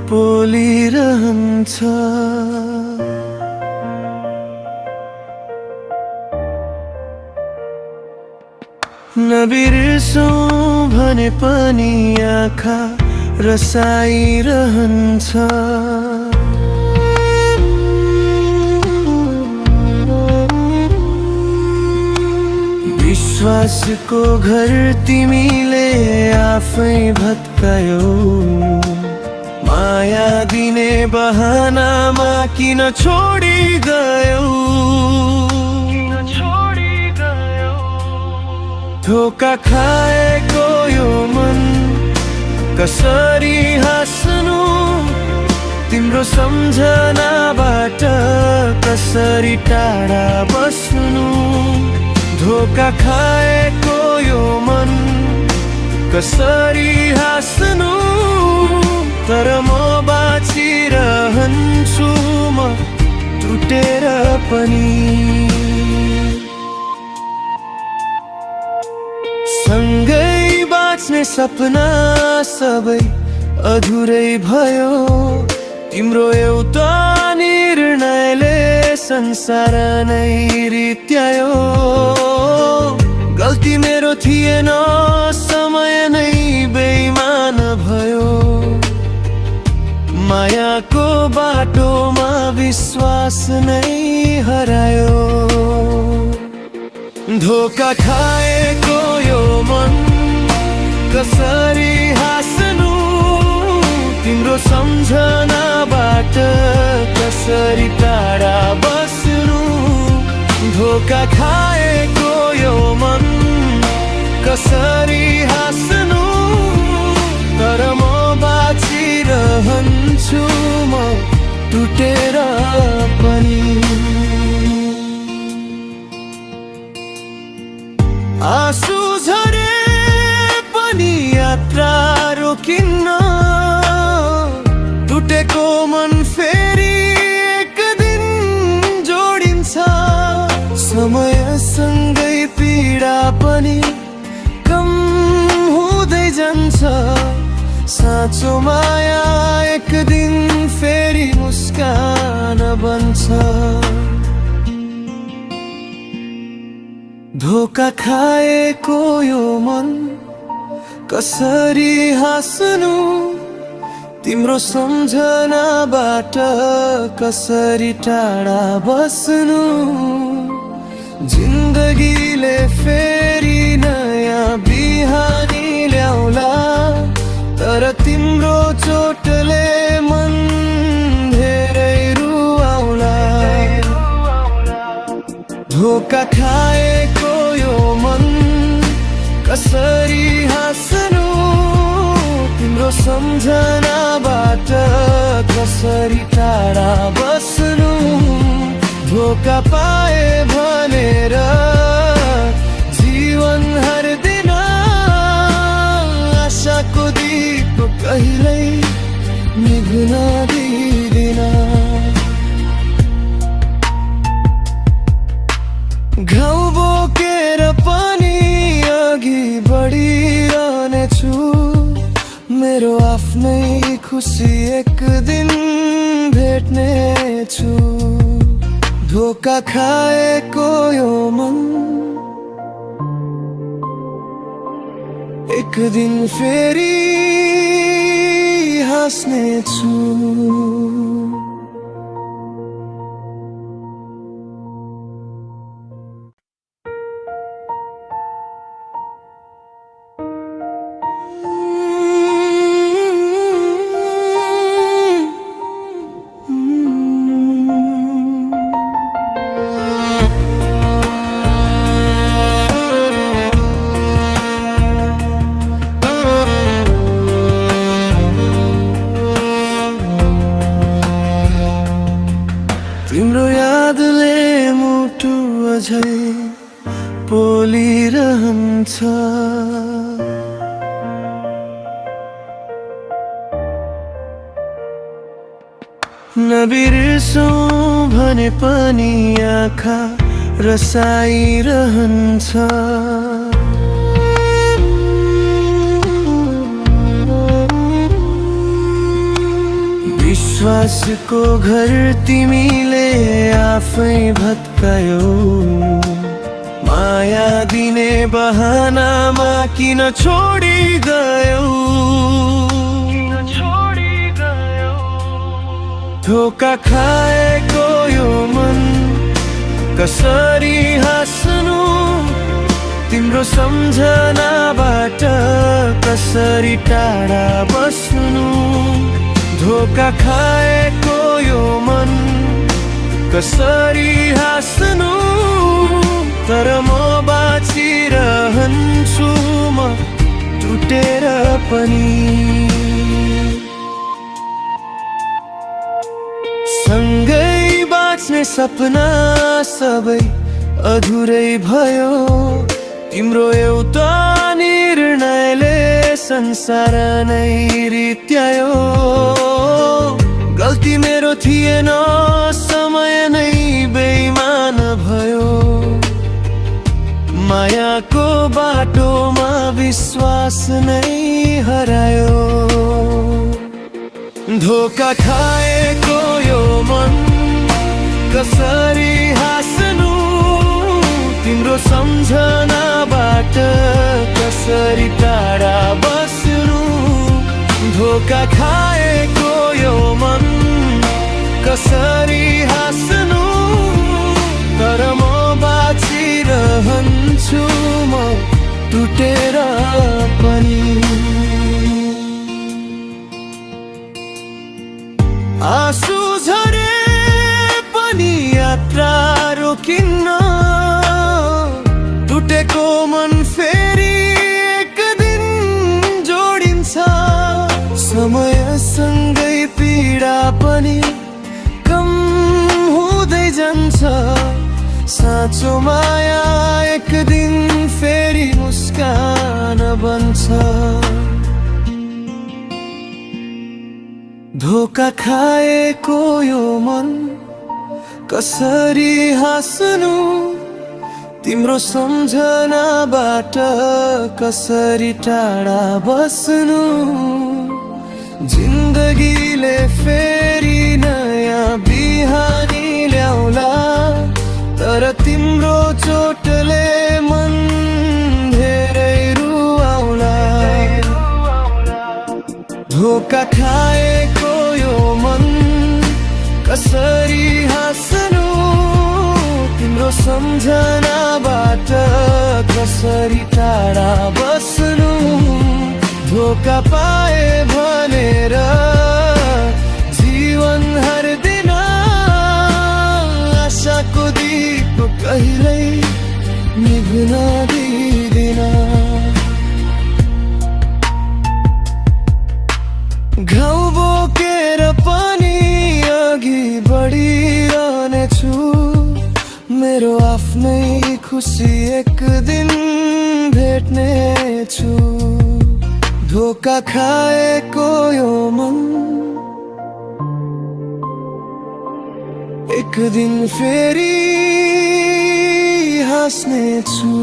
पोलिरहन्छ। नबिर्सौँ भने पनि आँखा रसाइरहन्छ। विश्वासको घर तिमीले आफै भत्कायौ। माया दिने बहानामा किन छोडी गयौ? धोका खाएको यो मन कसरी हाँस्नु? तिम्रो सम्झनाबाट कसरी टाढा बस्नु? धोका खाएको यो मन कसरी हाँस्नु? तर म बाँचिरहन्छु म टुटेर पनि। सँगै बाँच्ने सपना सबै अधुरै भयो। तिम्रो एउटा निर्णयले संसार नै रित्यायो। गल्ती मेरो थिएन, समय नै बेइमान भयो। मायाको बाटोमा विश्वास नै हरायो। धोका खाएको यो मन कसरी हाँस्नु? तिम्रो सम्झनाबाट कसरी टाढा बस्नु? धोका खाएको यो मन कसरी हाँस्नु? तर म बाँचिरहन्छु म टुटेर पनि। आँसु झरे पनि यात्रा रोकिन्न। टुटेको मन फेरि एक दिन जोडिन्छ। समयसँगै पीडा पनि कम हुँदै जान्छ। साँचो माया एक दिन फेरि मुस्कान बन्छ। धोका खाएको यो मन कसरी हाँस्नु? तिम्रो सम्झनाबाट कसरी टाढा बस्नु? जिन्दगीले फेरि नयाँ बिहानी ल्याउला। तर तिम्रो चोटले मन धेरै रुवाउला। धोका खाएको यो मन कसरी हाँस्नु? तिम्रो सम्झनाबाट कसरी टाढा बस्नु? धोका पाए भनेर जीवन हर्दिन। आशाको दीप कहिल्यै निभ्न दिँदिन। घाउ बोकेर पनि अघि बढिरहनेछु। मेरो आफ्नै खुसी एक दिन भेट्नेछु। धोका खाएको यो मन एक दिन फेरि हाँस्नेछु। तिम्रो यादले मुटु अझै पोलिरहन्छ। नबिर्सौँ भने पनि आँखा रसाइरहन्छ। विश्वासको घर तिमीले आफै भत्कायौ। माया दिने बहानामा किन छोडी गयौ? धोका खाएको यो मन कसरी हाँस्नु? तिम्रो सम्झनाबाट कसरी टाढा बस्नु? धोका खाएको यो मन कसरी हाँस्नु? तर म बाँचिरहन्छु म टुटेर पनि। सँगै बाँच्ने सपना सबै अधुरै भयो। तिम्रो एउटा निर्णयले संसार नै रित्यायो। गल्ती मेरो थिएन, समय नै बेइमान भयो। मायाको बाटोमा विश्वास नै हरायो। धोका खाएको यो मन कसरी हाँस्नु? तिम्रो सम्झनाबाट कसरी टाढा बस्नु? धोका खाएको यो मन कसरी हाँस्नु? तर म बाँचिरहन्छु म टुटेर पनि। आँसु झरे पनि यात्रा रोकिन्न। टुटेको मन फेरि एक दिन जोडिन्छ। समयसँगै पीडा पनि कम हुँदै जान्छ। साँचो माया एक दिन फेरि मुस्कान बन्छ। धोका खाएको यो मन कसरी हाँस्नु? तिम्रो सम्झनाबाट कसरी टाढा बस्नु? जिन्दगीले फेरि नयाँ बिहानी ल्याउला, तर तिम्रो चोटले मन धेरै रुवाउला। धोका खाएको यो मन कसरी हाँस्नु? तिम्रो सम्झनाबाट कसरी टाढा बस्नु? धोका पाए भनेर जीवन हर्दिन। आशाको दीप कहिल्यै निभ्न दिँदिन। घाउ बोकेर पनि अघि बढिरहनेछु। मेरो आफ्नै खुसी एक दिन भेट्नेछु। धोका खाएको यो मन एक दिन फेरि हाँस्नेछु।